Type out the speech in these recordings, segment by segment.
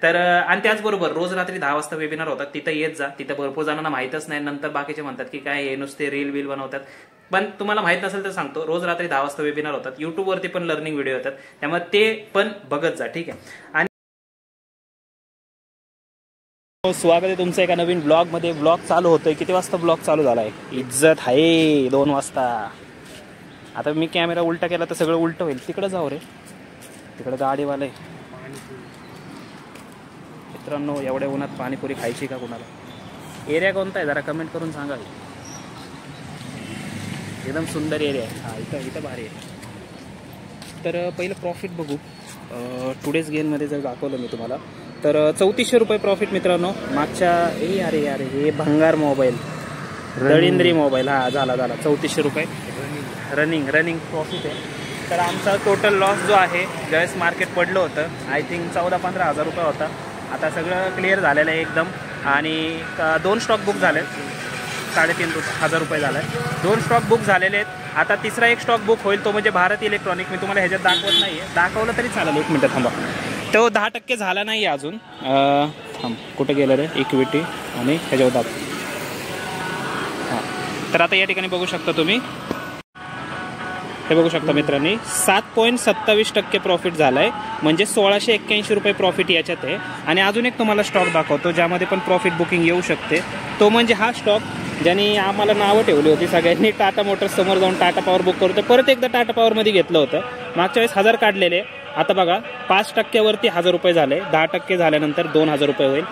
तर आणि त्याचबरोबर रोज रात्री 10 वाजता वेबिनार होतात, तिथं येत जा. तिथं भरपूर जणांना माहीतच नाही, नंतर बाकीचे म्हणतात की काय हे नुसते रील बनवतात. पण तुम्हाला माहित नसेल तर सांगतो, रोज रात्री 10 वाजता वेबिनार होतात. युट्यूबवरती पण लर्निंग व्हिडिओ येतात, त्यामुळे ते पण बघत जा. ठीक आहे. आणि स्वागत आहे तुमचं एका नवीन ब्लॉगमध्ये. ब्लॉग चालू होतोय. किती वाजता ब्लॉग चालू झालाय? इज्जत आहे 2 वाजता. आता मी कॅमेरा उलटा केला तर सगळं उलट होईल. तिकडे जाऊ रे, तिकडे गाडीवाले. मित्रांनो, एवढ्या उन्हात पाणीपुरी खायची का कुणाला? एरिया कोणता आहे जरा कमेंट करून सांगा. एकदम सुंदर एरिया आहे. हा, इथं भारी आहे. तर पहिलं प्रॉफिट बघू. टुडेज गेनमध्ये जर दाखवलं मी तुम्हाला तर 3400 रुपये प्रॉफिट मित्रांनो. मागच्या अरे हे भंगार मोबाईल, दळिंद्री मोबाईल. हा, झाला 3400 रुपये रनिंग प्रॉफिट आहे. तर आमचा टोटल लॉस जो आहे, ज्यावेळेस मार्केट पडलं होतं आय थिंक 14-15 हजार रुपये होता. आता सगळं क्लिअर झालेलं आहे एकदम. आणि 2 स्टॉक बुक झाले, 3,500 रुपये झाला आहे. 2 स्टॉक बुक झालेले आहेत. आता तिसरा एक स्टॉक बुक होईल, तो म्हणजे भारत इलेक्ट्रॉनिक. मी तुम्हाला ह्याच्यात दाखवत नाही आहे, दाखवलं तरी चालेल. 1 मिनटं थांबा. तो 10% झाला नाही आहे अजून. थांब, कुठं गेलं रे? इक्विटी आणि ह्याच्यावर दाब. हां, तर आता या ठिकाणी बघू शकता तुम्ही, हे बघू शकता मित्रांनी, 7.27% प्रॉफिट झाला आहे. म्हणजे 1681 रुपये प्रॉफिट याच्यात आहे. आणि अजून एक तुम्हाला स्टॉक दाखवतो ज्यामध्ये पण प्रॉफिट बुकिंग येऊ शकते. तो म्हणजे हा स्टॉक, ज्यांनी आम्हाला नावं ठेवली होती सगळ्यांनी. टाटा मोटर्स समोर जाऊन टाटा पॉवर बुक करतो. परत एकदा टाटा पॉवरमध्ये घेतलं होतं. मागच्या वेळेस 1000 काढलेले, आता बघा 5% वरती 1000 रुपये झाले. 10% झाल्यानंतर 2000 रुपये होईल.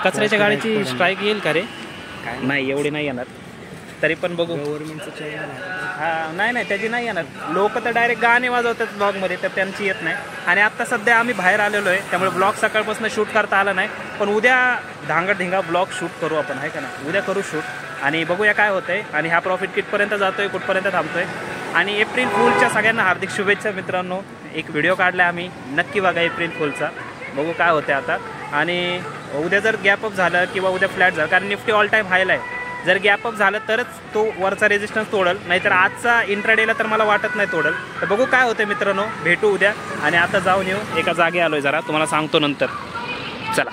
कचऱ्याच्या गाडीची स्ट्राईक येईल का रे? नाही, एवढी नाही येणार. तरी पण बघू. हा, नाही त्याची नाही येणार. लोक तर डायरेक्ट गाणे वाजवतात ब्लॉगमध्ये, तर त्यांची येत नाही. आणि आत्ता सध्या आम्ही बाहेर आलेलो आहे, त्यामुळे ब्लॉग सकाळपासून शूट करता आला नाही. पण उद्या धांगडधिंगा ब्लॉग शूट करू आपण, आहे का ना? उद्या करू शूट आणि बघूया काय होतंय. आणि हा प्रॉफिट कितपर्यंत जातोय, कुठपर्यंत थांबतोय. आणि एप्रिल फूलच्या सगळ्यांना हार्दिक शुभेच्छा मित्रांनो. एक व्हिडिओ काढला आम्ही, नक्की बघा एप्रिल फूलचा. बघू काय होते आता. आणि उद्या जर गॅपअप झालं किंवा उद्या फ्लॅट झालं, कारण निफ्टी ऑल टाईम हायला आहे, जर गॅपअप झालं तरच तो वरचा रेजिस्टन्स तोडल, नाहीतर आजचा इंट्राडेला तर मला वाटत नाही तोडल. तर बघू काय होतं मित्रांनो, भेटू उद्या. आणि आता जाऊन येऊ, एका जागे आलोय जरा, तुम्हाला सांगतो नंतर. चला,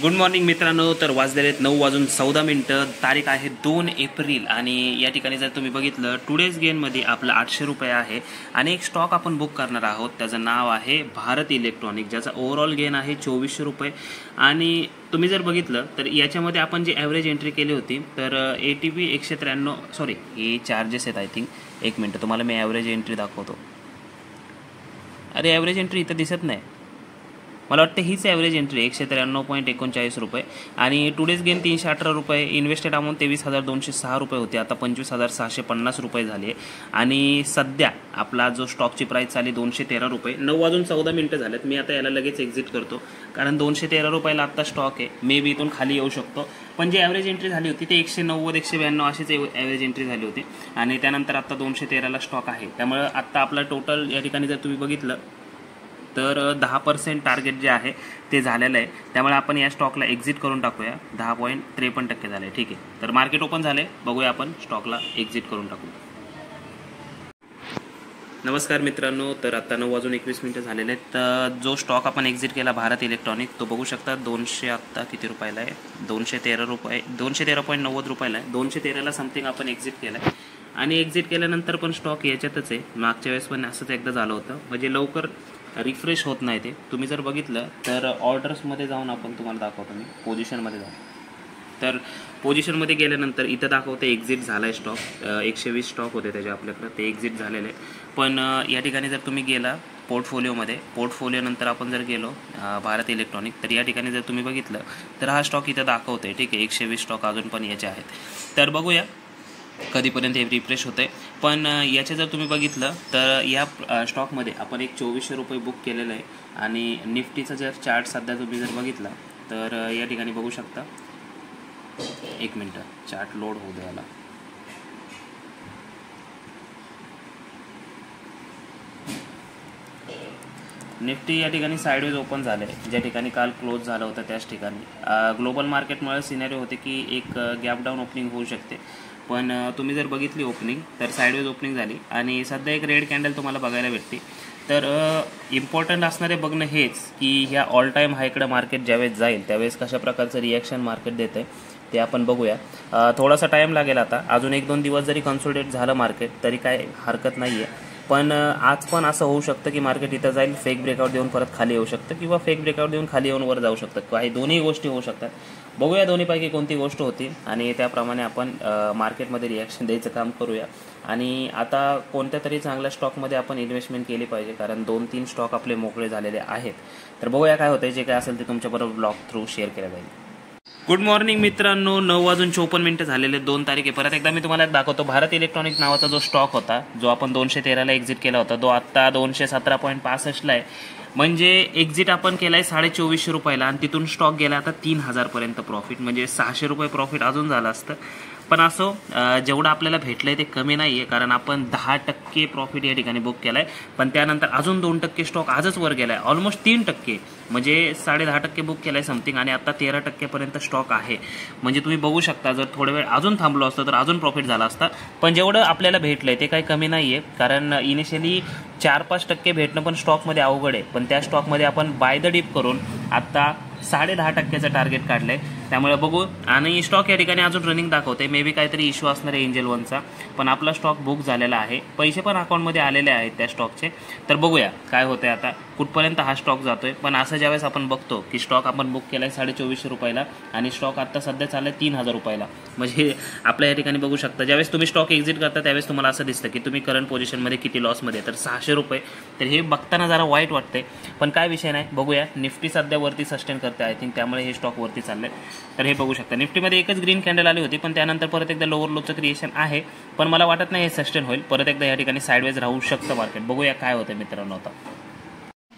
गुड मॉर्निंग मित्रांनो. तर वाजलेले आहेत 9:14. तारीख आहे 2 एप्रिल. आणि या ठिकाणी जर तुम्ही बघितलं, टुडेज गेनमध्ये आपलं 800 रुपये आहे. आणि एक स्टॉक आपण बुक करणार आहोत, त्याचं नाव आहे भारत इलेक्ट्रॉनिक, ज्याचा ओव्हरऑल गेन आहे 2400 रुपये. आणि तुम्ही जर बघितलं तर याच्यामध्ये आपण जी ॲव्हरेज एंट्री केली होती, तर ATP 193, सॉरी हे चार्जेस आहेत आय थिंक. 1 मिनटं, तुम्हाला मी ॲव्हरेज एंट्री दाखवतो. अरे ॲव्हरेज एंट्री इथं दिसत नाही, मला वाटतं हीच ॲव्हरेज एंट्री 193.39 रुपये. आणि टुडेज गेन 318 रुपये. इन्व्हेस्टेड अमाऊंट 23,206 रुपये होते, आता 25,650 रुपये झाले. आणि सध्या आपला जो स्टॉकची प्राईस झाली 213 रुपये. 9:14 झालेत. मी आता याला लगेच एक्झिट करतो, कारण 213 रुपयाला आत्ता स्टॉक आहे. मे बी इथून खाली येऊ शकतो. पण जी ॲव्हरेज एंट्री झाली होती ते 190-192 अशीच ॲव्हरेज एंट्री झाली होती. आणि त्यानंतर आत्ता 213ला स्टॉक आहे. त्यामुळे आत्ता आपला टोटल या ठिकाणी जर तुम्ही बघितलं तर 10% टार्गेट जे आहे ते झालेलं आहे. त्यामुळे आपण या स्टॉकला एक्झिट करून टाकूया. 10.53% झाले. ठीक आहे, तर मार्केट ओपन झाले, बघूया आपण स्टॉकला एक्झिट करून टाकू. नमस्कार मित्रांनो. तर आता 9:21 झालेले आहेत. तर जो स्टॉक आपण एक्झिट केला भारत इलेक्ट्रॉनिक, तो बघू शकता 200 आत्ता किती रुपयाला आहे? 213 रुपये, 213.90 रुपयाला आहे. 213ला समथिंग आपण एक्झिट केलं आहे. आणि एक्झिट केल्यानंतर पण स्टॉक याच्यातच आहे. मागच्या वेळेस पण असंच एकदा झालं होतं, म्हणजे लवकर रिफ्रेश होत नाही ते. तुम्ही जर बघितलं तर ऑर्डर्समध्ये जाऊन आपण तुम्हाला दाखवतो मी, पोझिशनमध्ये जाऊन. तर पोझिशनमध्ये गेल्यानंतर इथं दाखवतं एक्झिट झाला आहे स्टॉक. 120 स्टॉक होते त्याचे आपल्याकडं, ते एक्झिट झालेले आहे. पण या ठिकाणी जर तुम्ही गेला पोर्टफोलिओमध्ये, पोर्टफोलिओनंतर आपण जर गेलो भारत इलेक्ट्रॉनिक, तर या ठिकाणी जर तुम्ही बघितलं तर हा स्टॉक इथं दाखवतो आहे. ठीक आहे, 120 स्टॉक अजून पण याचे आहेत. तर बघूया कधीपर्यंत हे रिफ्रेश होते. पण याचे जर तुम्ही बघितलं तर या स्टॉकमध्ये आपण एक 2400 रुपये बुक केलेलं आहे. आणि निफ्टीचा जर चार्ट सध्या तुम्ही जर बघितला तर या ठिकाणी बघू शकता. 1 मिनटं, चार्ट लोड होऊ द्यायला. निफ्टी या ठिकाणी साईडवेज ओपन झाले, ज्या ठिकाणी काल क्लोज झालं होतं त्याच ठिकाणी. ग्लोबल मार्केटमुळे सिनेरिओ होते की एक गॅप डाऊन ओपनिंग होऊ शकते. पण तुम्ही जर बघितली ओपनिंग तर साईडवेज ओपनिंग झाली. आणि सध्या एक रेड कॅन्डल तुम्हाला बघायला भेटते. तर इम्पॉर्टंट असणारे बघणं हेच की ह्या ऑल टाईम हायकडं मार्केट ज्यावेळेस जाईल त्यावेळेस कशा प्रकारचं रिॲक्शन मार्केट देतं आहे ते आपण बघूया. थोडासा टाईम लागेल आता, अजून 1-2 दिवस जरी कन्सोलिडेट झालं मार्केट तरी काय हरकत नाही आहे. पण आज पण असं होऊ शकतं की मार्केट इथं जाईल, फेक ब्रेकआउट देऊन परत खाली येऊ शकतं किंवा फेक ब्रेकआउट देऊन खाली येऊन वर जाऊ शकतं. काही दोन्ही गोष्टी होऊ शकतात. बघूया दोन्हीपैकी कोणती गोष्ट होती आणि त्याप्रमाणे आपण मार्केटमध्ये रिॲक्शन द्यायचं काम करूया. आणि आता कोणत्या तरी चांगल्या स्टॉकमध्ये आपण इन्व्हेस्टमेंट केली पाहिजे, कारण 2-3 स्टॉक आपले मोकळे झालेले आहेत. तर बघूया काय होतं, जे काय असेल ते तुमच्याबरोबर ब्लॉग थ्रू शेअर केलं जाईल. गुड मॉर्निंग मित्रांनो, 9:54 झालेले, 2 तारीख आहे. परत एकदा मी तुम्हाला दाखवतो. भारत इलेक्ट्रॉनिक नावाचा जो स्टॉक होता, जो आपण 213ला एक्झिट केला होता, तो आत्ता 217.65ला आहे. म्हणजे एक्झिट आपण केला आहे 2450 रुपयाला आणि तिथून स्टॉक गेला आता 3000 पर्यंत प्रॉफिट, म्हणजे 600 रुपये प्रॉफिट अजून झालं असतं. पण असो, जेवढं आपल्याला भेटलंय ते कमी नाही आहे, कारण आपण 10% प्रॉफिट या ठिकाणी बुक केलाय. पण त्यानंतर अजून 2% स्टॉक आजच वर गेलाय, ऑलमोस्ट 3%, म्हणजे 10.5% बुक केलाय समथिंग, आणि आता 13% पर्यंत स्टॉक आहे. म्हणजे तुम्ही बघू शकता, जर थोडा वेळ अजून थांबलो असतं तर अजून प्रॉफिट झाला असता. पण जेवढं आपल्याला भेटलंय ते काही कमी नाही आहे, कारण इनिशियली 4-5% भेटणं पण स्टॉकमध्ये अवघड आहे. पण त्या स्टॉकमध्ये आपण बाय द डिप करून आत्ता 10.5%चं टार्गेट काढलंय. त्यामुळे बघू. आणि स्टॉक या ठिकाणी अजून रनिंग दाखवते, मे बी काहीतरी इश्यू असणार आहे एंजल वनचा, पण आपला स्टॉक बुक झालेला आहे, पैसे पण अकाउंटमध्ये आलेले आहेत त्या स्टॉकचे. तर बघूया काय होतंय आता, कुठपर्यंत हा स्टॉक जातोय. पण असं ज्यावेळेस आपण बघतो की स्टॉक आपण बुक केलाय 2450 रुपयाला आणि स्टॉक आता सध्या चाललाय 3000 रुपयाला, म्हणजे आपल्या या ठिकाणी बघू शकता, ज्यावेळेस तुम्ही स्टॉक एक्झिट करता त्यावेळेस तुम्हाला असं दिसतं की तुम्ही करंट पोझिशनमध्ये किती लॉसमध्ये, तर 600 रुपये. तर हे बघताना जरा वाईट वाटतंय, पण काय विषय नाही, बघूया. निफ्टी सध्या वरती सस्टेन करते आय थिंक, त्यामुळे हे स्टॉक वरती चाललंय. तर हे बघू शकता, निफ्टीमध्ये एकच ग्रीन कॅन्डल आली होती, पण त्यानंतर परत एकदा लोअर लोचं क्रिएशन आहे. पण मला वाटत नाही हे सस्टेन होईल, परत एकदा या ठिकाणी साईडवेज राहू शकतं मार्केट. बघूया काय होतं मित्रांनो. आता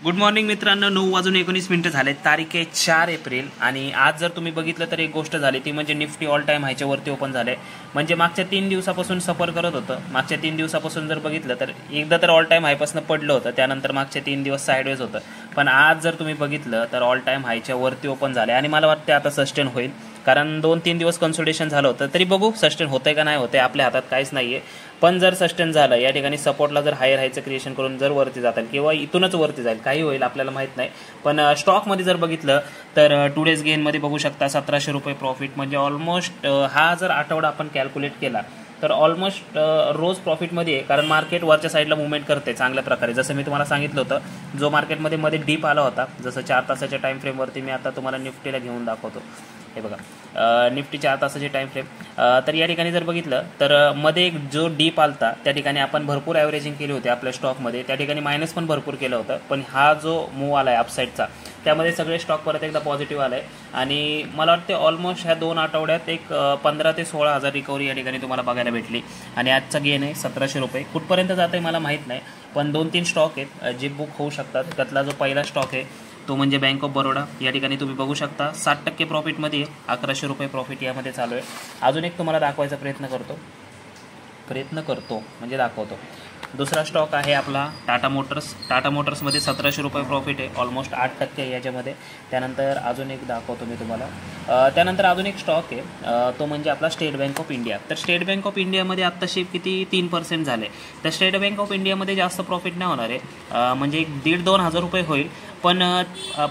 गुड मॉर्निंग मित्रांनो, 9:19 झाले, तारीख आहे 4 एप्रिल. आणि आज जर तुम्ही बघितलं तर एक गोष्ट झाली ती म्हणजे निफ्टी ऑल टाईम हायच्या वरती ओपन झाले. म्हणजे मागच्या 3 दिवसापासून सफर करत होतं. मागच्या 3 दिवसापासून जर बघितलं तर एकदा तर ऑल टाईम हायपासून पडलं होतं, त्यानंतर मागच्या 3 दिवस साईडवेज होतं. पण आज जर तुम्ही बघितलं तर ऑल टाईम हायच्या वरती ओपन झाले आणि मला वाटतं आता सस्टेन होईल, कारण 2-3 दिवस कन्सोलिडेशन झालं होतं. तरी बघू सस्टेन होतंय का नाही होतंय, आपल्या हातात काहीच नाहीये. पण जर सस्टेन झालं, या ठिकाणी सपोर्टला जर हायर हायचं क्रिएशन करून जर वरती जातील किंवा इथूनच वरती जाईल, काही होईल आपल्याला माहित नाही. पण स्टॉकमध्ये जर बघितलं तर टुडेज गेनमध्ये बघू शकता 1700 रुपये प्रॉफिट, म्हणजे ऑलमोस्ट हा जर आठवडा आपण कॅल्क्युलेट केला तर ऑलमोस्ट रोज प्रॉफिटमध्ये आहे, कारण मार्केट वरच्या साईडला मुवमेंट करते चांगल्या प्रकारे. जसं मी तुम्हाला सांगितलं होतं, जो मार्केटमध्ये मध्ये डीप आला होता, जसं 4 तासाच्या टाइम फ्रेमवरती मी आता तुम्हाला निफ्टीला घेऊन दाखवतो. हे बघा, निफ्टी 4 तासाचे टाइम फ्रेम. तर या ठिकाणी जर बघितलं तर मध्ये एक जो डीप आलता त्या ठिकाणी आपण भरपूर ॲव्हरेजिंग केली होती आपल्या स्टॉकमध्ये, त्या ठिकाणी मायनस पण भरपूर केलं होतं. पण हा जो मूव आला आहे अपसाईडचा, त्यामध्ये सगळे स्टॉक परत एकदा पॉझिटिव्ह आला आहे. आणि मला वाटते ऑलमोस्ट ह्या 2 आठवड्यात एक 15 ते 16 हजार रिकव्हरी या ठिकाणी तुम्हाला बघायला भेटली. आणि आजचा गेन आहे 1700 रुपये. कुठपर्यंत जात आहे मला माहीत नाही, पण 2-3 स्टॉक आहेत जे बुक होऊ शकतात. त्यातला जो पहिला स्टॉक आहे तो म्हणजे बँक ऑफ बरोडा. या ठिकाणी तुम्ही बघू शकता 60% प्रॉफिटमध्ये 1100 रुपये प्रॉफिट यामध्ये चालू आहे. अजून एक तुम्हाला दाखवायचा प्रयत्न करतो म्हणजे दाखवतो. दुसरा स्टॉक आहे आपला टाटा मोटर्स. टाटा मोटर्समध्ये 1700 रुपये प्रॉफिट आहे, ऑलमोस्ट 8% याच्यामध्ये. त्यानंतर अजून एक दाखवतो मी तुम्हाला. त्यानंतर अजून एक स्टॉक आहे, तो म्हणजे आपला स्टेट बँक ऑफ इंडिया. तर स्टेट बँक ऑफ इंडियामध्ये आत्ताशी किती 3% झाले. तर स्टेट बँक ऑफ इंडियामध्ये जास्त प्रॉफिट नाही होणार आहे, म्हणजे 1,500-2 हजार रुपये होईल, पण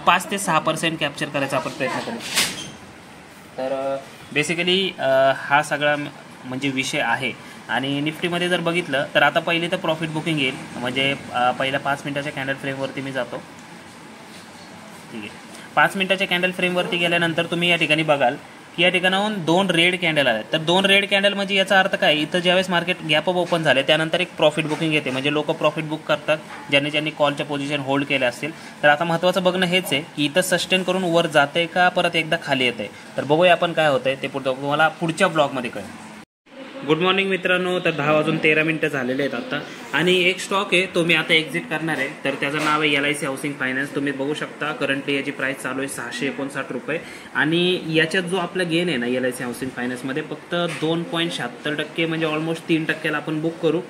5 ते 6% कॅप्चर करायचा आपण प्रयत्न करू. तर बेसिकली हा सगळा म्हणजे विषय आहे. आणि निफ्टीमध्ये जर बघितलं तर आता पहिली तर प्रॉफिट बुकिंग येईल, म्हणजे पहिल्या 5 मिनिटाच्या कॅन्डल फ्रेमवरती मी जातो. ठीक आहे, 5 मिनिटाच्या कॅन्डल फ्रेमवरती गेल्यानंतर तुम्ही या ठिकाणी बघाल की या ठिकाणाहून 2 रेड कॅन्डल आले. तर 2 रेड कॅन्डल म्हणजे याचा अर्थ काय, इथं ज्यावेळेस मार्केट गॅप अप ओपन झाले त्यानंतर एक प्रॉफिट बुकिंग येते, म्हणजे लोक प्रॉफिट बुक करतात ज्यांनी कॉलच्या पोझिशन होल्ड केले असतील. तर आता महत्त्वाचं बघणं हेच आहे की इथं सस्टेन करून वर जाते का परत एकदा खाली येते. तर बघूया आपण काय होतंय ते तुम्हाला पुढच्या ब्लॉगमध्ये कळेल. गुड मॉर्निंग मित्रांनो, तर 10:13 झालेले आहेत आता. आणि एक स्टॉक आहे तो मी आता एक्झिट करणार आहे. तर त्याचं नाव आहे LIC हाऊसिंग फायनान्स. तुम्ही बघू शकता करंटली याची प्राइस चालू आहे 659 रुपये. आणि याच्यात जो आपला गेन आहे ना LIC हाऊसिंग फायनान्समध्ये फक्त 2.76%, म्हणजे ऑलमोस्ट 3%ला आपण बुक करू.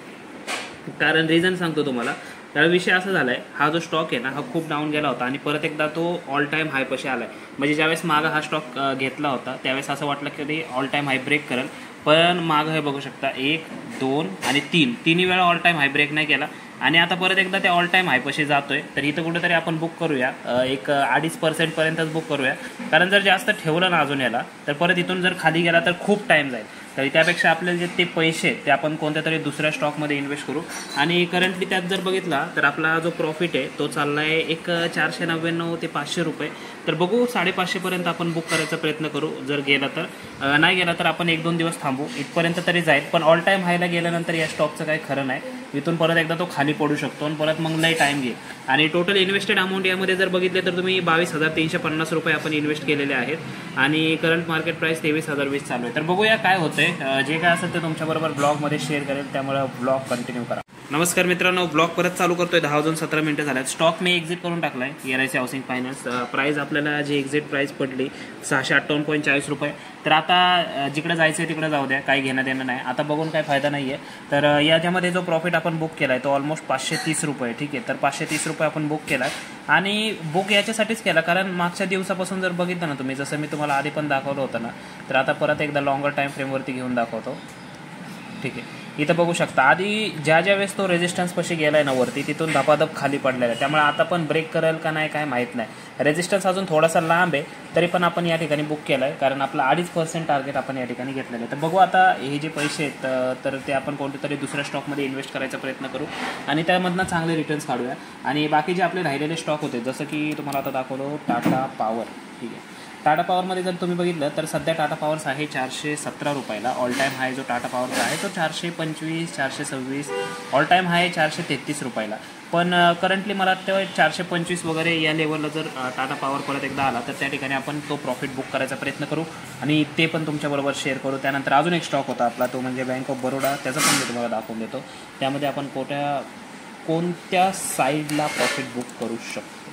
कारण रिझन सांगतो तुम्हाला. तर विषय असा झालाय, हा जो स्टॉक आहे ना हा खूप डाऊन गेला होता आणि परत एकदा तो ऑल टाईम हाय पाशी आलाय. म्हणजे ज्यावेळेस मागं हा स्टॉक घेतला होता त्यावेळेस असं वाटलं की ते ऑल टाईम हाय ब्रेक करेल, पण मागं हे बघू शकता 1, 2 आणि 3 तिन्ही वेळा ऑल टाईम हाय ब्रेक नाही केला आणि आता परत एकदा त्या ऑल टाईम हायपाशी जातोय. तर इथं कुठेतरी आपण बुक करूया, एक 2.5% पर्यंतच बुक करूया, कारण जर जास्त ठेवलं ना अजून याला तर परत इथून जर खाली गेला तर खूप टाईम जाईल. तर त्यापेक्षा आपल्याला जे ते पैसे ते आपण कोणत्या तरी दुसऱ्या स्टॉकमध्ये इन्व्हेस्ट करू. आणि करंटली त्यात जर बघितला तर आपला जो प्रॉफिट आहे तो चालला आहे एक 499 ते 500 रुपये. तर बघू 550 पर्यंत आपण बुक करायचा प्रयत्न करू. जर गेला तर, नाही गेला तर आपण 1-2 दिवस थांबू, इथपर्यंत तरी जाईल. पण ऑल टाईम हायला गेल्यानंतर या स्टॉकचं काही खरं नाही, इथून परत एकदा तो खाली पडू शकतो आणि परत मग लई टाईम घेईल. आणि टोटल इन्व्हेस्टेड अमाऊंट यामध्ये जर बघितले तर तुम्ही 22,350 रुपये आपण इन्व्हेस्ट केलेले आहेत. आणि करंट मार्केट प्राईस 23,020 चालू आहे. तर बघूया काय होतंय. जे काय असेल ते तुमच्याबरोबर ब्लॉगमध्ये शेअर करेल, त्यामुळे ब्लॉग कंटिन्यू करा. नमस्कार मित्रांनो, ब्लॉग परत चालू करतोय. 10 वाजून 17 मिनिटं झाल्यात. स्टॉक मी एक्झिट करून टाकलाय LIC हाऊसिंग फायनान्स. प्राईस आपल्याला जी एक्झिट प्राईस पडली 658.40 रुपये. तर आता जिकडे जायचं आहे तिकडे जाऊ द्या, काही घेणं देणं नाही, आता बघून काही फायदा नाही आहे. तर याच्यामध्ये जो प्रॉफिट आपण बुक केला आहे तो ऑलमोस्ट 530 रुपये. ठीक आहे, तर 530 रुपये आपण बुक केला आहे. आणि बुक याच्यासाठीच केला कारण मागच्या दिवसापासून जर बघितलं ना तुम्ही, जसं मी तुम्हाला आधी पण दाखवलं होतं ना, तर आता परत एकदा लॉंगर टाईम फ्रेमवरती घेऊन दाखवतो. ठीक आहे, इथं बघू शकता आधी ज्या वेळेस तो रेजिस्टन्स पाशी गेलाय ना वरती, तिथून धपाधप खाली पडलेला आहे. त्यामुळे आता पण ब्रेक करेल का नाही काय माहीत नाही. रेजिस्टन्स अजून थोडासा लांब आहे, तरी पण आपण या ठिकाणी बुक केला आहे, कारण आपला 2.5% टार्गेट आपण या ठिकाणी घेतलेलं आहे. तर बघू आता हे जे पैसे आहेत तर ते आपण कोणत्या तरी दुसऱ्या स्टॉकमध्ये इन्व्हेस्ट करायचा प्रयत्न करू आणि त्यामधनं चांगले रिटर्न्स काढूया. आणि बाकी जे आपले राहिलेले स्टॉक होते, जसं की तुम्हाला आता दाखवलो टाटा पॉवर. ठीक आहे, टाटा पॉवरमध्ये जर तुम्ही बघितलं तर सध्या टाटा पॉवर्स आहे 417 रुपयाला. ऑल टाईम हाय जो टाटा पॉवरचा आहे तो 425, 426. ऑल टाईम हाय 433 रुपयाला. पण करंटली मला वाटतं 425 वगैरे या लेवलला जर टाटा पॉवर परत एकदा आला तर त्या ठिकाणी आपण तो प्रॉफिट बुक करायचा प्रयत्न करू आणि ते पण तुमच्याबरोबर शेअर करू. त्यानंतर अजून एक स्टॉक होता आपला, तो म्हणजे बँक ऑफ बरोडा. त्याचं पण मी तुम्हाला दाखवून देतो, त्यामध्ये आपण कोणत्या साईडला प्रॉफिट बुक करू शकतो.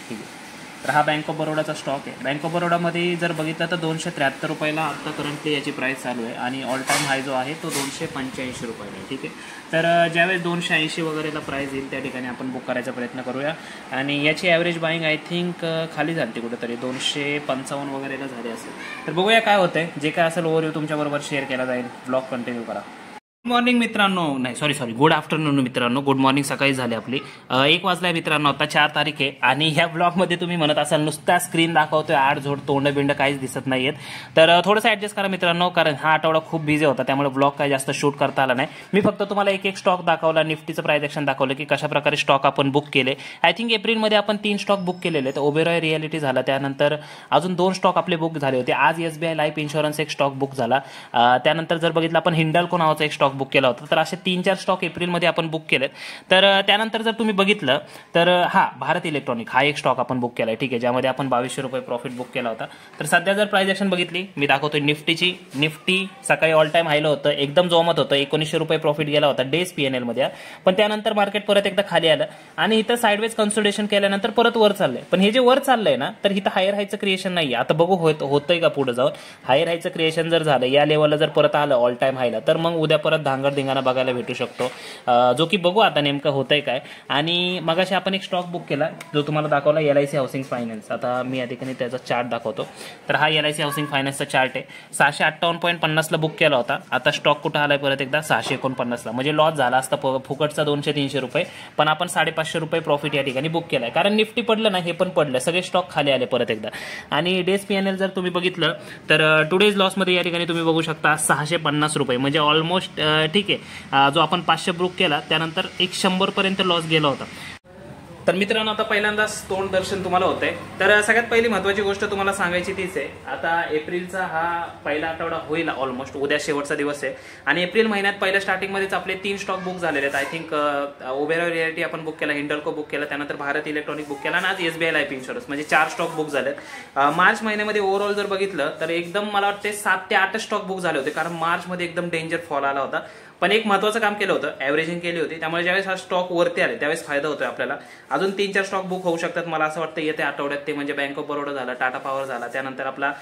ठीक आहे, तर हा बँक ऑफ बरोडाचा स्टॉक आहे. बँक ऑफ बरोडामध्ये जर बघितलं तर 273 रुपयाला आत्ता करंटली याची प्राईस चालू आहे आणि ऑल टाईम हाय जो आहे तो 285 रुपयाला आहे. ठीक आहे, तर ज्यावेळेस 280 वगैरेला प्राईस येईल त्या ठिकाणी आपण बुक करायचा प्रयत्न करूया. आणि याची ॲव्हरेज बाईंग आय थिंक खाली झाली कुठेतरी 255 वगैरेला झाली असेल. तर बघूया काय होतंय. जे काय असेल ओव्हरव्ह्यू तुमच्याबरोबर शेअर केला जाईल. ब्लॉग कंटिन्यू करा. गुड मॉर्निंग मित्रांनो, नाही सॉरी गुड आफ्टरनून मित्रांनो. गुड मॉर्निंग सकाळी झाली आपली. 1 वाजलाय मित्रांनो, आता 4 तारीख आहे. आणि ह्या ब्लॉगमध्ये तुम्ही म्हणत असाल नुसता स्क्रीन दाखवतोय, आड झोड तोंड बिंड काहीच दिसत नाहीयेत. तर थोडंसं ॲडजस्ट करा मित्रांनो, कारण हा आठवडा खूप बिझी होता, त्यामुळे ब्लॉग काही जास्त शूट करता आला नाही. मी फक्त तुम्हाला एक स्टॉक दाखवला, निफ्टीचं प्राइस ॲक्शन दाखवलं की कशा प्रकारे स्टॉक आपण बुक केले. आय थिंक एप्रिलमध्ये आपण 3 स्टॉक बुक केलेले आहेत. ओबेरॉय रियालिटी झाला, त्यानंतर अजून 2 स्टॉक आपले बुक झाले होते. आज SBI लाईफ इन्शुरन्स एक स्टॉक बुक झाला. त्यानंतर जर बघितलं आपण हिंडाल्को नावाचा एक स्टॉक बुक केला होता. तर 3-4 स्टॉक एप्रिलमध्ये आपण बुक केलेत. तर त्यानंतर जर तुम्ही बघितलं तर भारत इलेक्ट्रॉनिक हा एक स्टॉक आपण बुक केलाय. ठीक आहे, ज्यामध्ये आपण 2200 रुपये प्रॉफिट बुक केला होता. तर सध्या जर प्राइस ॲक्शन बघितली, मी दाखवतोय निफ्टीची. निफ्टी सकाळी ऑल टाइम हायला होतं, एकदम जोमत होतं, 1900 रुपये प्रॉफिट गेला होता डेज PNL मध्ये. पण त्यानंतर मार्केट परत एकदा खाली आलं आणि इथं साइडवेज कन्सोलिडेशन केल्यानंतर परत वर चाललंय. पण हे जे वर चाललंय ना, तर इथं हायर हायचं क्रिएशन नाहीये. आता बघू होतंय का पुढे जाऊन. हायर हायचं क्रिएशन जर झालं, या लेवलला जर परत आलं ऑल टाइम हायला, तर मग उद्या परत धांगड धिंगाणा बघायला भेटू शकतो, जो की बघू आता नेमकं होतंय काय. आणि मगाशी आपण एक स्टॉक बुक केला जो तुम्हाला दाखवला LIC हाऊसिंग फायनान्स. आता मी या ठिकाणी त्याचा चार्ट दाखवतो. तर हा LIC हाऊसिंग फायनान्सचा चार्ट आहे. 658.50 ला बुक केला होता. आता स्टॉक कुठं आलाय परत एकदा 649 ला. म्हणजे लॉस झाला असता फुकटचा 200-300 रुपये, पण आपण 550 रुपये प्रॉफिट या ठिकाणी बुक केलाय. कारण निफ्टी पडलं ना, हे पण पडलं, सगळे स्टॉक खाली आले परत एकदा. आणि डेज PNL जर तुम्ही बघितलं तर टुडेज लॉसमध्ये या ठिकाणी तुम्ही बघू शकता 650 रुपये, म्हणजे ऑलमोस्ट ठीक आहे, जो आपण 500 बुक केला त्यानंतर 100 पर्यंत लॉस गेला होता. तर मित्रांनो, आता पहिल्यांदाच तोंड दर्शन तुम्हाला होतंय. तर सगळ्यात पहिली महत्त्वाची गोष्ट तुम्हाला सांगायची तीच आहे. आता एप्रिलचा हा पहिला आठवडा होईल ऑलमोस्ट, उद्या शेवटचा दिवस आहे. आणि एप्रिल महिन्यात पहिल्या स्टार्टिंगमध्येच आपले 3 स्टॉक बुक झालेले आहेत. आय थिंक ओबेरॉय रियालिटी आपण बुक केला, हिंडाल्को बुक केला, त्यानंतर भारत इलेक्ट्रॉनिक बुक केला आणि आज SBI लाईफ इन्शुरन्स, म्हणजे 4 स्टॉक बुक झालेत. मार्च महिन्यामध्ये ओव्हरऑल जर बघितलं तर एकदम मला वाटते 7 ते 8 स्टॉक बुक झाले होते, कारण मार्चमध्ये एकदम डेंजर फॉल आला होता. पण एक महत्त्वाचं काम केलं होतं, ॲव्हरेजिंग केली होती. त्यामुळे ज्यावेळेस हा स्टॉक वरती आले त्यावेळेस फायदा होतोय आपल्याला. अजून 3-4 स्टॉक बुक होऊ शकतात मला असं वाटतं येत्या आठवड्यात. ते म्हणजे बँक ऑफ बरोडा झाला, टाटा पॉवर झाला, त्यानंतर आपला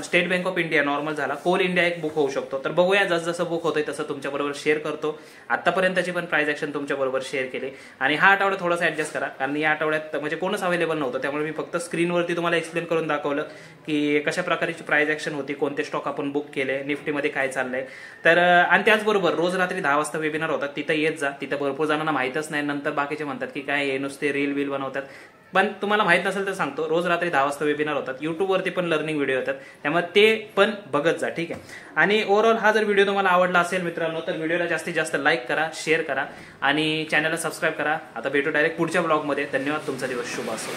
state bank of India normal झाला, कोल इंडिया एक बुक होऊ शकतो. तर बघूया, जसं बुक होतंय तसं तुमच्याबरोबर शेअर करतो. आतापर्यंतची पण प्राइस ॲक्शन तुमच्याबरोबर शेअर केली. आणि हा आठवडा थोडासा ॲडजस्ट करा, कारण या आठवड्यात म्हणजे कोणच अवेलेबल नव्हतं, त्यामुळे मी फक्त स्क्रीनवरती तुम्हाला एक्सप्लेन करून दाखवलं की कशा प्रकारची प्राइस ॲक्शन होती, कोणते स्टॉक आपण बुक केले, निफ्टीमध्ये काय चाललंय. तर आणि त्याचबरोबर रोज रात्री 10 वाजता वेबिनार होतात, तिथं येत जा. तिथं भरपूर जणांना माहीतच नाही, नंतर बाकीचे म्हणतात की काय हे नुसते रील बिल बनवतात. पण तुम्हाला माहित नसेल तर सांगतो, रोज रात्री 10 वाजता वेबिनार होतात. युट्यूबवरती पण लर्निंग व्हिडिओ येतात, त्यामुळे ते पण बघत जा. ठीक आहे. आणि ओव्हरऑल हा जर व्हिडिओ तुम्हाला आवडला असेल मित्रांनो, तर व्हिडिओला जास्तीत जास्त लाईक करा, शेअर करा आणि चॅनलला सबस्क्राईब करा. आता भेटू डायरेक्ट पुढच्या ब्लॉगमध्ये. धन्यवाद. तुमचा दिवस शुभ असो.